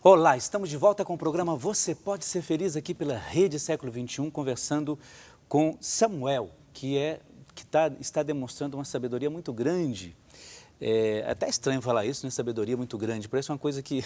Olá, estamos de volta com o programa Você Pode Ser Feliz aqui pela Rede Século XXI, conversando com Samuel, está demonstrando uma sabedoria muito grande. É até estranho falar isso, né? Sabedoria muito grande, parece uma coisa que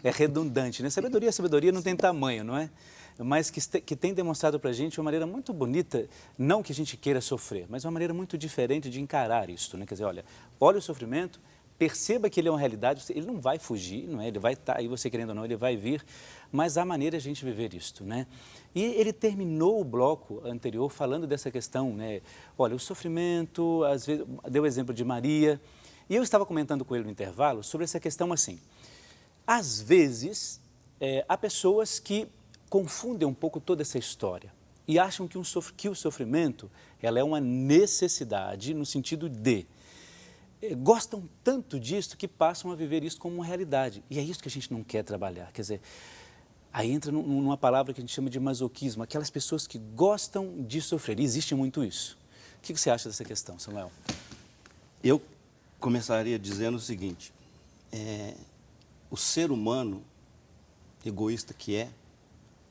é redundante, né? Sabedoria não tem tamanho, não é? Mas que tem demonstrado para a gente uma maneira muito bonita, não que a gente queira sofrer, mas uma maneira muito diferente de encarar isso, né? Quer dizer, olha o sofrimento, perceba que ele é uma realidade, ele não vai fugir, não é? Ele vai estar aí, você querendo ou não, ele vai vir, mas há maneira de a gente viver isto, né? E ele terminou o bloco anterior falando dessa questão, né? Olha, o sofrimento, às vezes, deu o exemplo de Maria, e eu estava comentando com ele no intervalo sobre essa questão assim, às vezes, há pessoas que confundem um pouco toda essa história e acham que o sofrimento ela é uma necessidade no sentido de gostam tanto disso que passam a viver isso como uma realidade. E é isso que a gente não quer trabalhar. Quer dizer, aí entra numa palavra que a gente chama de masoquismo, aquelas pessoas que gostam de sofrer. E existe muito isso. O que você acha dessa questão, Samuel? Eu começaria dizendo o seguinte, o ser humano, egoísta que é,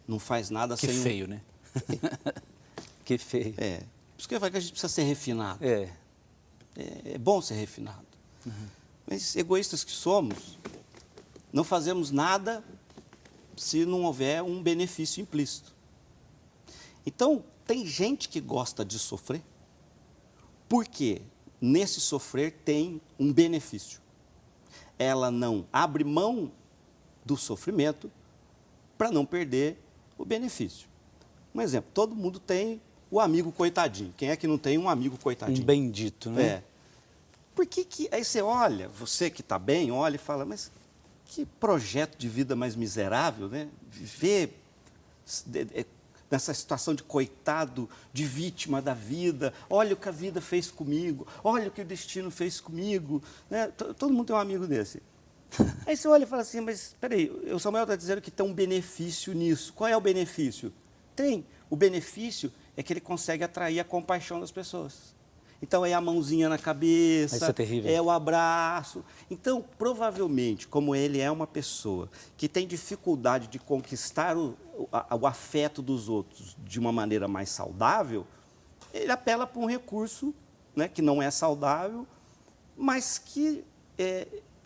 não faz nada sem... Que feio, né? Que feio. Por isso que eu falo que a gente precisa ser refinado. É bom ser refinado. Uhum. Mas egoístas que somos, não fazemos nada se não houver um benefício implícito. Então, tem gente que gosta de sofrer, porque nesse sofrer tem um benefício. Ela não abre mão do sofrimento para não perder o benefício. Um exemplo, todo mundo tem o amigo coitadinho. Quem é que não tem um amigo coitadinho? Um bendito, né? Por que aí você olha, você que está bem, olha e fala, mas que projeto de vida mais miserável, né? Viver nessa situação de coitado, de vítima da vida, olha o que a vida fez comigo, olha o que o destino fez comigo, né? Todo mundo tem um amigo desse. Aí você olha e fala assim, mas peraí, o Samuel está dizendo que tem um benefício nisso. Qual é o benefício? Tem. O benefício é que ele consegue atrair a compaixão das pessoas. Então, é a mãozinha na cabeça, isso é terrível. É o abraço. Então, provavelmente, como ele é uma pessoa que tem dificuldade de conquistar o afeto dos outros de uma maneira mais saudável, ele apela para um recurso, né, que não é saudável, mas que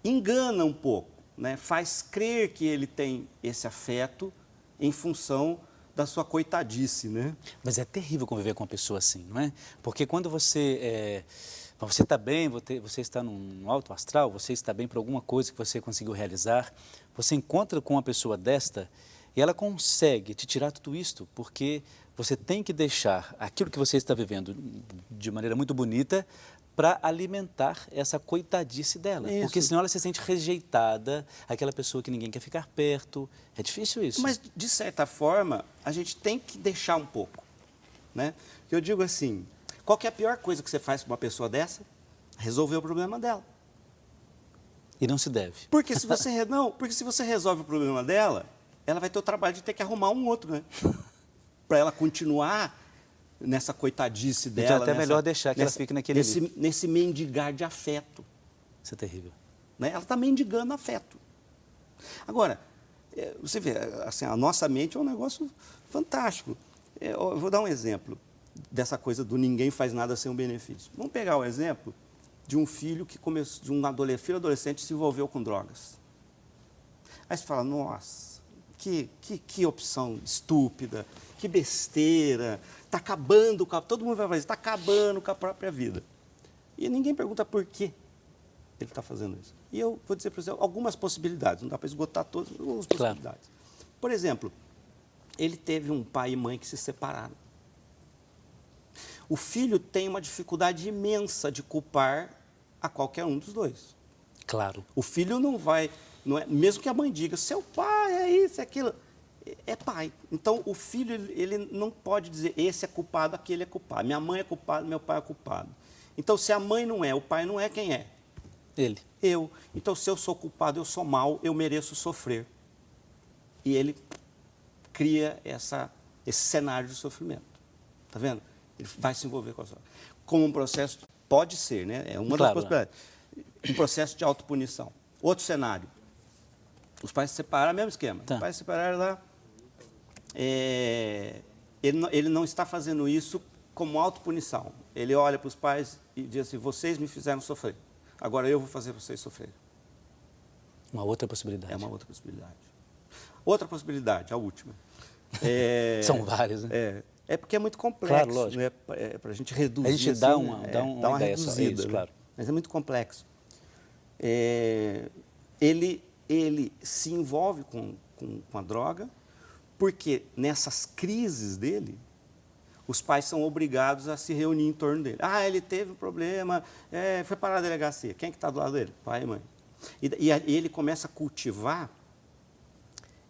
engana um pouco, né, faz crer que ele tem esse afeto em função da sua coitadice, né? Mas é terrível conviver com uma pessoa assim, não é? Porque quando você está bem, você está num alto astral, você está bem por alguma coisa que você conseguiu realizar, você encontra com uma pessoa desta e ela consegue te tirar tudo isto, porque você tem que deixar aquilo que você está vivendo de maneira muito bonita para alimentar essa coitadice dela. Isso. Porque senão ela se sente rejeitada, aquela pessoa que ninguém quer ficar perto. É difícil isso. Mas, de certa forma, a gente tem que deixar um pouco, né? Eu digo assim, qual que é a pior coisa que você faz para uma pessoa dessa? Resolver o problema dela. E não se deve. Porque se você resolve o problema dela, ela vai ter o trabalho de ter que arrumar um outro, né? Para ela continuar nessa coitadice dela. Então é até melhor deixar que ela fique naquele... Nesse mendigar de afeto. Isso é terrível. Né? Ela está mendigando afeto. Agora, você vê, assim, a nossa mente é um negócio fantástico. Eu vou dar um exemplo dessa coisa do ninguém faz nada sem um benefício. Vamos pegar o exemplo de um filho que começou, de um filho adolescente que se envolveu com drogas. Aí você fala, nossa, que opção estúpida, que besteira, está acabando com todo mundo vai fazer, está acabando com a própria vida. E ninguém pergunta por quê ele está fazendo isso. E eu vou dizer para você algumas possibilidades, não dá para esgotar todas, algumas possibilidades. Claro. Por exemplo, ele teve um pai e mãe que se separaram. O filho tem uma dificuldade imensa de culpar a qualquer um dos dois. Claro. O filho não vai, mesmo que a mãe diga, seu pai é isso, é aquilo, é pai. Então, o filho, ele não pode dizer, esse é culpado, aquele é culpado. Minha mãe é culpada, meu pai é culpado. Então, se a mãe não é, o pai não é, quem é? Ele. Eu. Então, se eu sou culpado, eu sou mau, eu mereço sofrer. E ele cria esse cenário de sofrimento. Está vendo? Ele vai se envolver com a sua... Como um processo, pode ser, né? É uma das possibilidades. Um processo de autopunição. Outro cenário. Os pais se separaram, mesmo esquema. Tá. Os pais se separaram lá. Ele não está fazendo isso como autopunição. Ele olha para os pais e diz assim, vocês me fizeram sofrer. Agora eu vou fazer vocês sofrerem. Uma outra possibilidade. É uma outra possibilidade. Outra possibilidade, a última. São várias, né? É porque é muito complexo. Claro, lógico. Né? Para a gente reduzir. A gente assim, dá uma ideia reduzida, só, é isso, claro. Mas é muito complexo. Ele se envolve com a droga porque nessas crises dele, os pais são obrigados a se reunir em torno dele. Ah, ele teve um problema, foi parar na delegacia. Quem é que está do lado dele? Pai e mãe. E ele começa a cultivar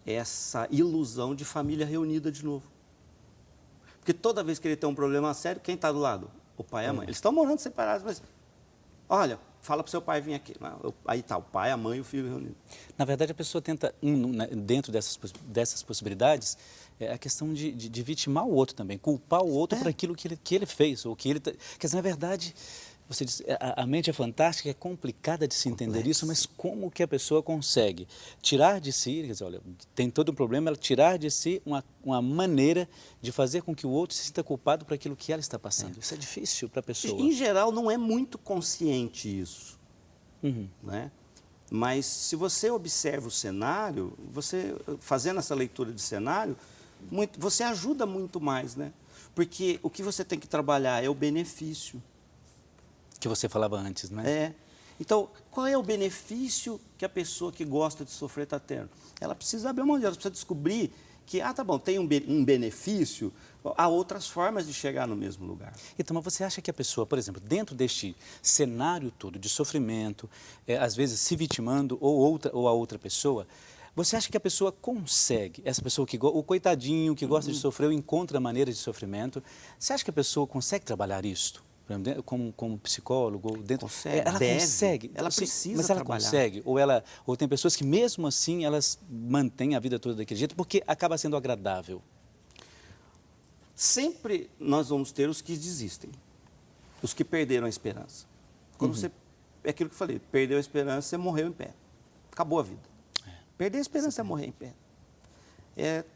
essa ilusão de família reunida de novo. Porque toda vez que ele tem um problema sério, quem está do lado? O pai e a mãe. Eles estão morando separados, mas... Olha, fala para o seu pai vir aqui. Aí está o pai, a mãe e o filho reunidos. Na verdade, a pessoa tenta, dentro dessas possibilidades, a questão de vitimar o outro também, culpar o outro por aquilo que ele fez. Ou que ele quer dizer, na verdade, você diz, a mente é fantástica, é complicada de se entender isso, mas como que a pessoa consegue tirar de si, quer dizer, olha, tem todo um problema, ela tirar de si uma maneira de fazer com que o outro se sinta culpado por aquilo que ela está passando. Isso é difícil para a pessoa. Em geral, não é muito consciente isso. Né? Mas se você observa o cenário, você fazendo essa leitura de cenário, você ajuda muito mais, né? Porque o que você tem que trabalhar é o benefício. Que você falava antes, né? Então, qual é o benefício que a pessoa que gosta de sofrer está tendo? Ela precisa abrir mão, ela precisa descobrir que, tá bom, tem um benefício, há outras formas de chegar no mesmo lugar. Então, mas você acha que a pessoa, por exemplo, dentro deste cenário todo de sofrimento, às vezes se vitimando ou a outra pessoa, você acha que a pessoa consegue, essa pessoa o coitadinho que gosta de sofrer, encontra maneiras de sofrimento, você acha que a pessoa consegue trabalhar isto? Como psicólogo, ela consegue, ela precisa mas ela trabalhar. Consegue, ou tem pessoas que mesmo assim elas mantêm a vida toda daquele jeito porque acaba sendo agradável. Sempre nós vamos ter os que desistem, os que perderam a esperança. Quando você, é aquilo que eu falei, perdeu a esperança, você morreu em pé, acabou a vida. Perder a esperança é morrer em pé.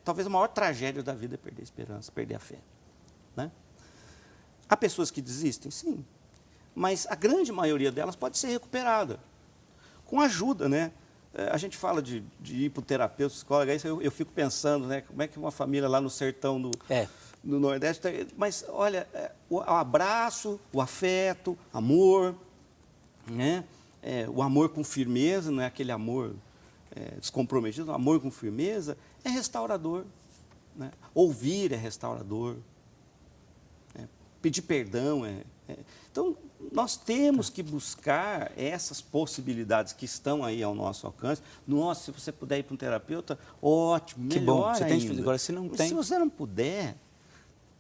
Talvez a maior tragédia da vida é perder a esperança, perder a fé, né? Há pessoas que desistem? Sim. Mas a grande maioria delas pode ser recuperada. Com ajuda, né? A gente fala de ir para o terapeuta, psicólogo, aí eu fico pensando, né? Como é que uma família lá no sertão do Nordeste... Mas, olha, o abraço, o afeto, amor, né? O amor com firmeza, não é aquele amor descomprometido, o amor com firmeza é restaurador, né? Ouvir é restaurador. Pedir perdão. Então, nós temos que buscar essas possibilidades que estão aí ao nosso alcance. Nossa, se você puder ir para um terapeuta, ótimo, melhor que bom, você ainda. tem, agora, se não tem... Se você não puder,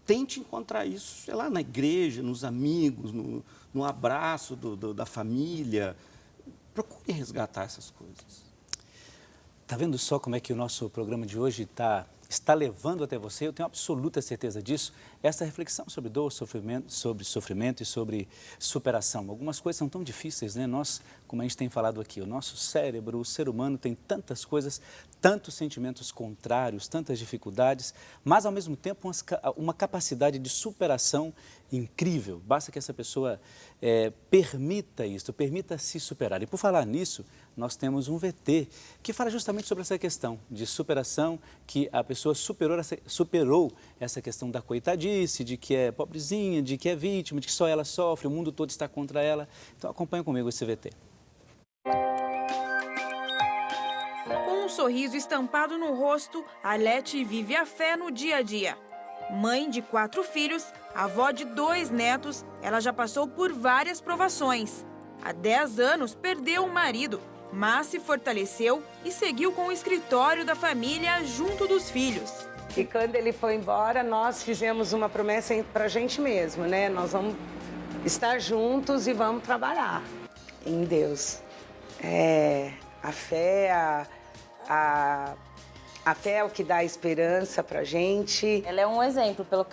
tente encontrar isso, sei lá, na igreja, nos amigos, no abraço da família. Procure resgatar essas coisas. Está vendo só como é que o nosso programa de hoje está levando até você? Eu tenho absoluta certeza disso. Essa reflexão sobre dor, sofrimento e sobre superação. Algumas coisas são tão difíceis, né? Nós, como a gente tem falado aqui, o nosso cérebro, o ser humano tem tantas coisas, tantos sentimentos contrários, tantas dificuldades, mas ao mesmo tempo uma capacidade de superação incrível. Basta que essa pessoa permita isso, permita se superar. E por falar nisso, nós temos um VT que fala justamente sobre essa questão de superação, que a pessoa superou essa questão da coitadice, de que é pobrezinha, de que é vítima, de que só ela sofre, o mundo todo está contra ela. Então acompanha comigo esse VT. Com um sorriso estampado no rosto, Arlete vive a fé no dia a dia. Mãe de 4 filhos, avó de 2 netos, ela já passou por várias provações. Há 10 anos perdeu o marido, mas se fortaleceu e seguiu com o escritório da família junto dos filhos. E quando ele foi embora, nós fizemos uma promessa para a gente mesmo, né? Nós vamos estar juntos e vamos trabalhar em Deus. A fé, a A fé é o que dá esperança pra gente. Ela é um exemplo pela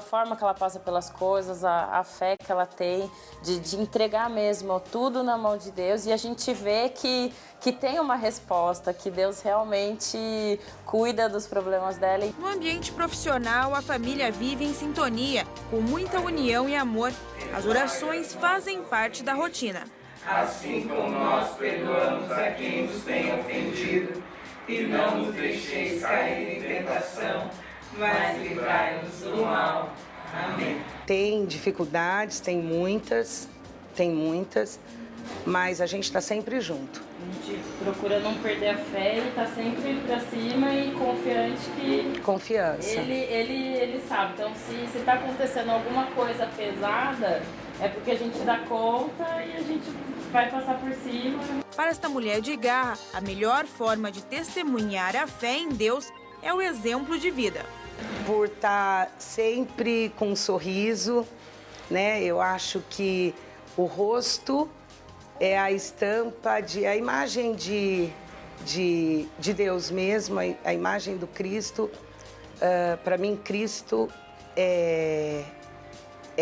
forma que ela passa pelas coisas, a fé que ela tem de entregar mesmo tudo na mão de Deus, e a gente vê que tem uma resposta, que Deus realmente cuida dos problemas dela. No ambiente profissional, a família vive em sintonia, com muita união e amor. As orações fazem parte da rotina. Assim como nós perdoamos a quem nos tem ofendido, e não nos deixeis cair em tentação, mas livrai-nos do mal. Amém. Tem dificuldades, tem muitas, mas a gente está sempre junto. A gente procura não perder a fé e tá sempre pra cima e confiante que... Confiança. Ele sabe. Então, se tá acontecendo alguma coisa pesada, é porque a gente dá conta e a gente vai passar por cima. Para esta mulher de garra, a melhor forma de testemunhar a fé em Deus é o exemplo de vida. Por estar sempre com um sorriso, né? Eu acho que o rosto é a estampa, a imagem de Deus mesmo, a imagem do Cristo. Para mim, Cristo é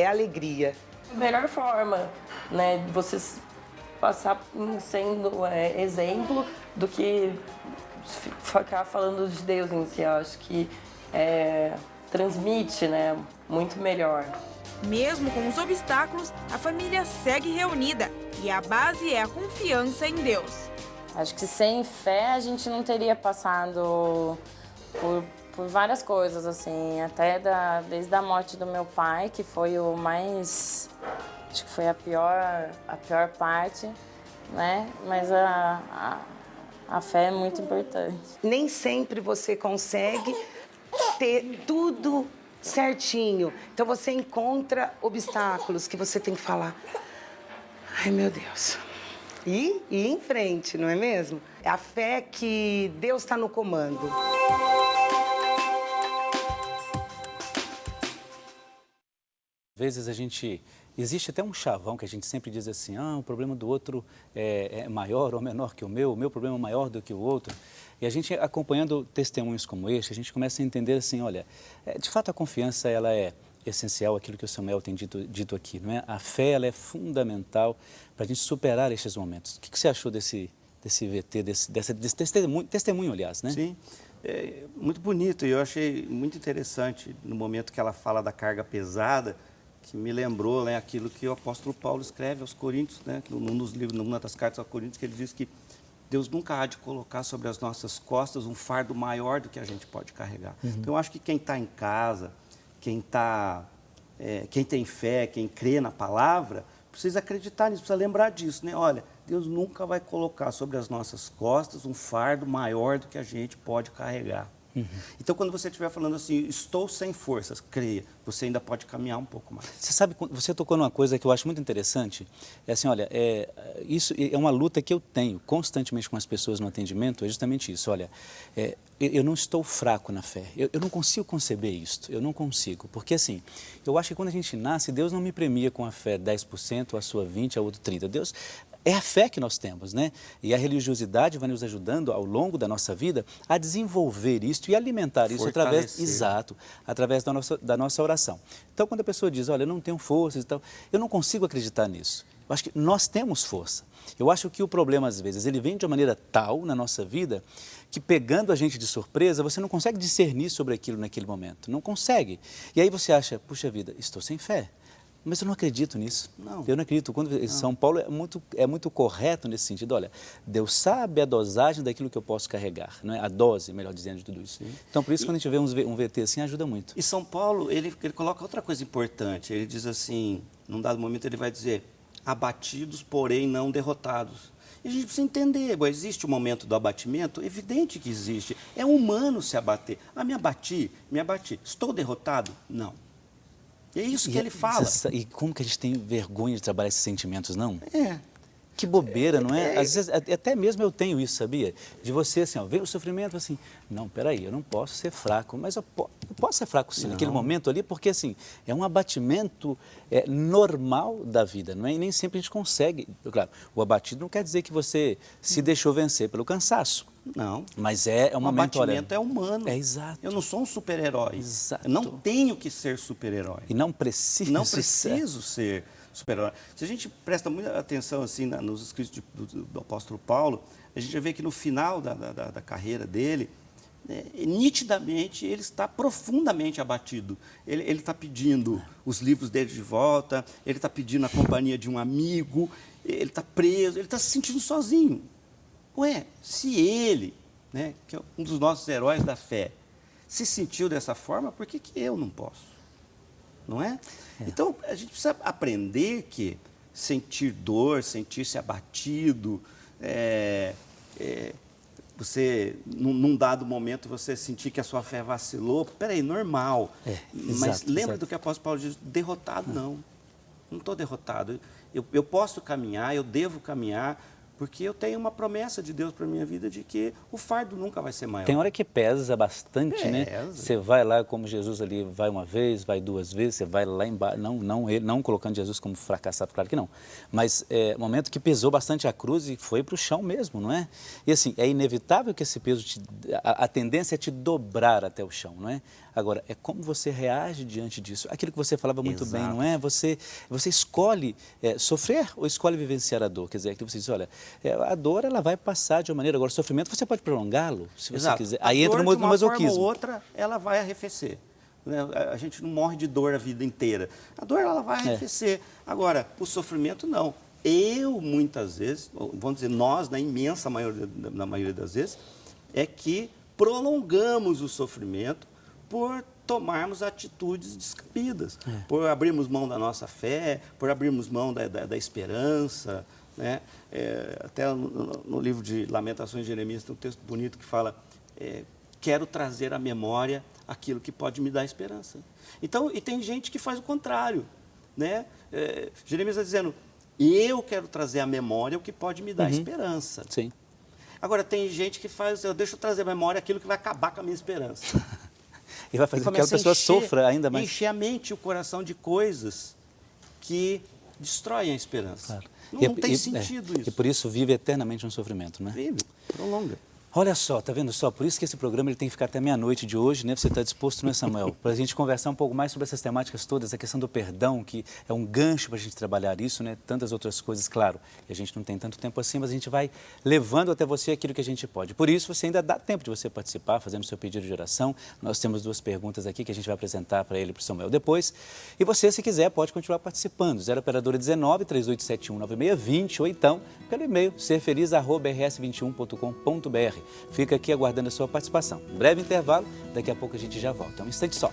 alegria. A melhor forma, né, de você passar sendo exemplo do que ficar falando de Deus em si. Eu acho que transmite, né, muito melhor. Mesmo com os obstáculos, a família segue reunida e a base é a confiança em Deus. Acho que sem fé a gente não teria passado por várias coisas, assim, até desde a morte do meu pai, que foi o mais... Acho que foi a pior parte, né? Mas a fé é muito importante. Nem sempre você consegue ter tudo certinho. Então você encontra obstáculos que você tem que falar. Ai, meu Deus. E ir em frente, não é mesmo? É a fé que Deus está no comando. Às vezes existe até um chavão que a gente sempre diz assim, o problema do outro é maior ou menor que o meu problema é maior do que o outro. E a gente, acompanhando testemunhos como este, a gente começa a entender assim, olha, de fato a confiança ela é essencial, aquilo que o Samuel tem dito aqui, não é? A fé ela é fundamental para a gente superar estes momentos. O que você achou desse VT, desse testemunho, aliás, né? Sim, é muito bonito e eu achei muito interessante no momento que ela fala da carga pesada, que me lembrou, né, aquilo que o apóstolo Paulo escreve aos Coríntios, né, numa das cartas aos Coríntios, que ele diz que Deus nunca há de colocar sobre as nossas costas um fardo maior do que a gente pode carregar. Então, eu acho que quem está em casa, quem tem fé, quem crê na palavra, precisa acreditar nisso, precisa lembrar disso, né? Olha, Deus nunca vai colocar sobre as nossas costas um fardo maior do que a gente pode carregar. Então, quando você estiver falando assim, estou sem forças, creia, você ainda pode caminhar um pouco mais. Você sabe, você tocou numa coisa que eu acho muito interessante, é assim, olha, isso é uma luta que eu tenho constantemente com as pessoas no atendimento, é justamente isso, olha, eu não estou fraco na fé, eu não consigo conceber isto, eu não consigo, porque assim, eu acho que quando a gente nasce, Deus não me premia com a fé 10%, a sua 20%, a outra 30%, Deus... É a fé que nós temos, né? E a religiosidade vai nos ajudando ao longo da nossa vida a desenvolver isso e alimentar isso através da nossa oração. Então, quando a pessoa diz, olha, eu não tenho forças e tal, eu não consigo acreditar nisso. Eu acho que nós temos força. Eu acho que o problema, às vezes, ele vem de uma maneira tal na nossa vida que, pegando a gente de surpresa, você não consegue discernir sobre aquilo naquele momento. Não consegue. E aí você acha, puxa vida, estou sem fé. Mas eu não acredito nisso. Não. Eu não acredito. São Paulo é muito correto nesse sentido. Olha, Deus sabe a dosagem daquilo que eu posso carregar, não é? A dose, melhor dizendo, de tudo isso. Sim. Então, por isso, quando a gente vê um VT assim, ajuda muito. E São Paulo, ele coloca outra coisa importante. Ele diz assim, num dado momento, ele vai dizer, abatidos, porém não derrotados. E a gente precisa entender, existe o momento do abatimento? Evidente que existe. É humano se abater. Me abati. Estou derrotado? Não. E é isso que ele fala. E como que a gente tem vergonha de trabalhar esses sentimentos, não? É. Que bobeira, não é? Às vezes, até mesmo eu tenho isso, sabia? De você, assim, ó, vem o sofrimento, assim, não, peraí, eu não posso ser fraco, mas eu posso ser fraco, sim, naquele momento ali, porque, assim, é um abatimento normal da vida, não é? E nem sempre a gente consegue. Claro, o abatido não quer dizer que você se deixou vencer pelo cansaço. Não. Mas é um O momento, olha... abatimento é humano. É exato. Eu não sou um super-herói. Exato. Eu não tenho que ser super-herói. E não preciso. Não preciso ser super-herói. Se a gente presta muita atenção assim, nos escritos do apóstolo Paulo, a gente vê que no final da carreira dele, nitidamente ele está profundamente abatido. Ele está pedindo os livros dele de volta, ele está pedindo a companhia de um amigo, ele está preso, ele está se sentindo sozinho. Ué, se ele, né, que é um dos nossos heróis da fé, se sentiu dessa forma, por que eu não posso? Não é? Então, a gente precisa aprender que sentir dor, sentir-se abatido, você, num dado momento, você sentir que a sua fé vacilou, peraí, normal. Mas lembra do que o apóstolo Paulo diz, derrotado não estou derrotado. Eu posso caminhar, eu devo caminhar, porque eu tenho uma promessa de Deus para a minha vida de que o fardo nunca vai ser maior. Tem hora que pesa bastante, né? Você vai lá como Jesus ali, vai uma vez, vai duas vezes, você vai lá embaixo, não colocando Jesus como fracassado, claro que não. Mas é um momento que pesou bastante a cruz e foi para o chão mesmo, não é? E assim, é inevitável que esse peso, a tendência é te dobrar até o chão, não é? Agora, é como você reage diante disso. Aquilo que você falava muito bem, não é? Você escolhe sofrer ou escolhe vivenciar a dor. Quer dizer, aquilo que você diz, olha, a dor ela vai passar de uma maneira, agora o sofrimento você pode prolongá-lo, se você quiser. Aí entra no masoquismo. De uma forma ou outra, ela vai arrefecer. A gente não morre de dor a vida inteira. A dor ela vai arrefecer. Agora, o sofrimento não. Muitas vezes, vamos dizer, nós, na imensa maioria das vezes, é que prolongamos o sofrimento por tomarmos atitudes descabidas, por abrirmos mão da nossa fé, por abrirmos mão da esperança. Né? Até no livro de Lamentações de Jeremias tem um texto bonito que fala, quero trazer à memória aquilo que pode me dar esperança. Então, e tem gente que faz o contrário. Né? Jeremias está dizendo, eu quero trazer à memória o que pode me dar esperança. Sim. Agora, tem gente que faz, deixa eu trazer à memória aquilo que vai acabar com a minha esperança. E vai fazer com que a pessoa sofra ainda mais. Encher a mente e o coração de coisas que destroem a esperança. Claro. Não tem sentido isso. E por isso vive eternamente um sofrimento, não é? Vive, prolonga. Olha só, tá vendo só? Por isso que esse programa ele tem que ficar até meia-noite de hoje, né? Você está disposto, não é, Samuel? Para a gente conversar um pouco mais sobre essas temáticas todas, a questão do perdão, que é um gancho para a gente trabalhar isso, né? Tantas outras coisas, claro. E a gente não tem tanto tempo assim, mas a gente vai levando até você aquilo que a gente pode. Por isso, você ainda dá tempo de você participar, fazendo seu pedido de oração. Nós temos 2 perguntas aqui que a gente vai apresentar para ele e para o Samuel depois. E você, se quiser, pode continuar participando. 0 operadora 19 3871 9620 ou então pelo e-mail serfeliz@rs21.com.br. Fica aqui aguardando a sua participação. Um breve intervalo, daqui a pouco a gente já volta. Um instante só.